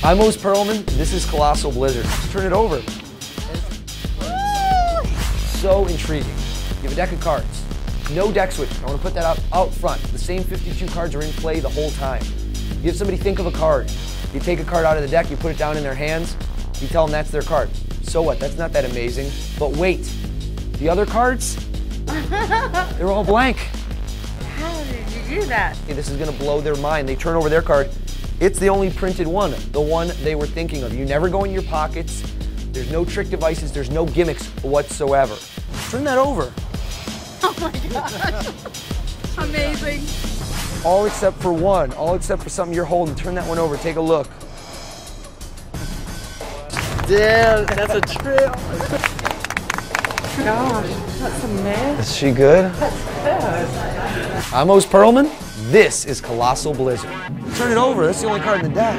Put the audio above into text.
I'm Oz Pearlman, this is Colossal Blizzard. Turn it over. So intriguing. You have a deck of cards. No deck switch. I want to put that out front. The same 52 cards are in play the whole time. You have somebody think of a card. You take a card out of the deck, you put it down in their hands, you tell them that's their card. So what? That's not that amazing. But wait, the other cards, they're all blank. How did you do that? Okay, this is going to blow their mind. They turn over their card. It's the only printed one, the one they were thinking of. You never go in your pockets. There's no trick devices. There's no gimmicks whatsoever. Turn that over. Oh my gosh. Amazing. All except for one. All except for something you're holding. Turn that one over. Take a look. Damn, that's a trip. Gosh, that's a mess. Is she good? That's good. I'm Oz Pearlman. This is Colossal Blizzard. Turn it over. That's the only card in the deck.